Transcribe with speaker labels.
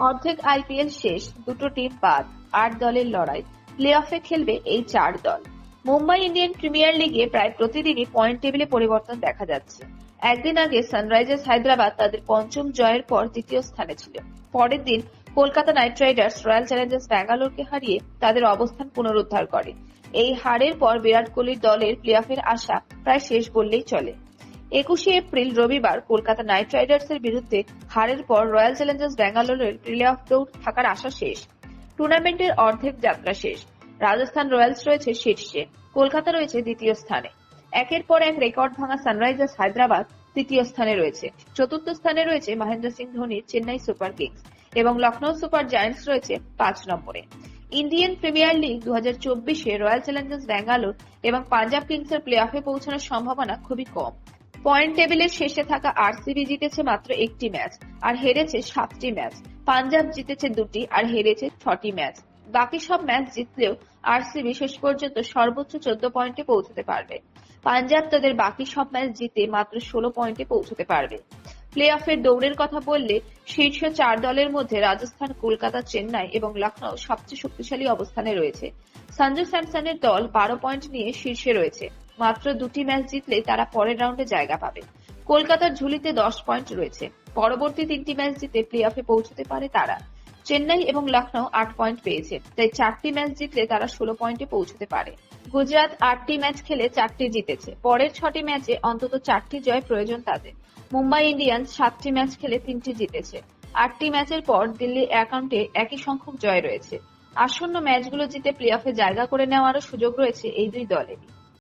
Speaker 1: অর্ধেক আইপিএল শেষ, দুটো টিম বাদ, ৮ দলের লড়াই। প্লে অফে খেলবে এই ৪ দল। মুম্বাই ইন্ডিয়ান প্রিমিয়ার লিগে প্রায় প্রতিদিনই পয়েন্ট টেবিলে পরিবর্তন দেখা যাচ্ছে। একদিন আগে সানরাইজার্স হায়দ্রাবাদ তাদের পঞ্চম জয়ের পর দ্বিতীয় স্থানে ছিল। পরের দিন Kolkata Knight Riders Royal Challengers ব্যাঙ্গালোরকে হারিয়ে তাদের অবস্থান পুনরুদ্ধার করে। এই হারের পর বিরাট কোহলির দলের প্লে অফের আশা প্রায় শেষ বললেই চলে। ২১শে এপ্রিল রবিবার কলকাতা নাইট রাইডার্সের বিরুদ্ধে হারের পর রয়্যাল চ্যালেঞ্জার্স ব্যাঙ্গালোরের প্লে অফ দৌড় থাকার আশা শেষ। টুর্নামেন্টের অর্ধেক যাত্রা শেষ। রাজস্থান রয়্যালস রয়েছে শীর্ষে, কলকাতা রয়েছে দ্বিতীয় স্থানে। একের পর এক রেকর্ড ভাঙা সানরাইজার্স হায়দ্রাবাদ তৃতীয় স্থানে রয়েছে। চতুর্থ স্থানে রয়েছে মহেন্দ্র সিং ধোনির চেন্নাই সুপার কিংস এবং লখনৌ সুপার জায়ান্টস রয়েছে ৫ নম্বরে। ইন্ডিয়ান প্রিমিয়ার লিগ ২০২৪-এ রয়্যাল চ্যালেঞ্জার্স ব্যাঙ্গালোর এবং পাঞ্জাব কিংসের প্লে অফে পৌঁছানোর সম্ভাবনা খুবই কম। পয়েন্ট টেবিলের শেষে থাকা আরসিবি জিতেছে মাত্র একটি ম্যাচ আর হেরেছে ৭টি ম্যাচ। পাঞ্জাব জিতেছে ২টি আর হেরেছে ৬টি ম্যাচ। বাকি সব ম্যাচ জিতলেও আরসিবি শেষ পর্যন্ত সর্বোচ্চ ১৪ পয়েন্টে পৌঁছতে পারবে। পাঞ্জাব তাদের বাকি সব ম্যাচ জিতে মাত্র ১৬ পয়েন্টে পৌঁছতে পারবে। প্লে অফের দৌড়ের কথা বললে শীর্ষ ৪ দলের মধ্যে রাজস্থান, কলকাতা, চেন্নাই এবং লখনৌ সবচেয়ে শক্তিশালী অবস্থানে রয়েছে। সঞ্জু স্যামসনের দল ১২ পয়েন্ট নিয়ে শীর্ষে রয়েছে। মাত্র ২টি ম্যাচ জিতলে তারা পরের রাউন্ডে জায়গা পাবে। কলকাতার ঝুলিতে ১০ পয়েন্ট রয়েছে। পরবর্তী ৩টি ম্যাচ জিতে প্লে অফে পৌঁছতে পারে তারা। চেন্নাই এবং লখনৌ ৮ পয়েন্ট পেয়েছে, তাই ৪টি ম্যাচ জিতলে তারা ১৬ পয়েন্টে পৌঁছতে পারে। গুজরাট ৮টি ম্যাচ খেলে ৪টি জিতেছে। পরের ৬টি ম্যাচে অন্তত ৪টি জয় প্রয়োজন তাদের। মুম্বাই ইন্ডিয়ান্স ৭টি ম্যাচ খেলে ৩টি জিতেছে। ৮টি ম্যাচের পর দিল্লির অ্যাকাউন্টে একই সংখ্যক জয় রয়েছে। আসন্ন ম্যাচগুলো জিতে প্লে অফে জায়গা করে নেওয়ারও সুযোগ রয়েছে এই দুই দলেরই।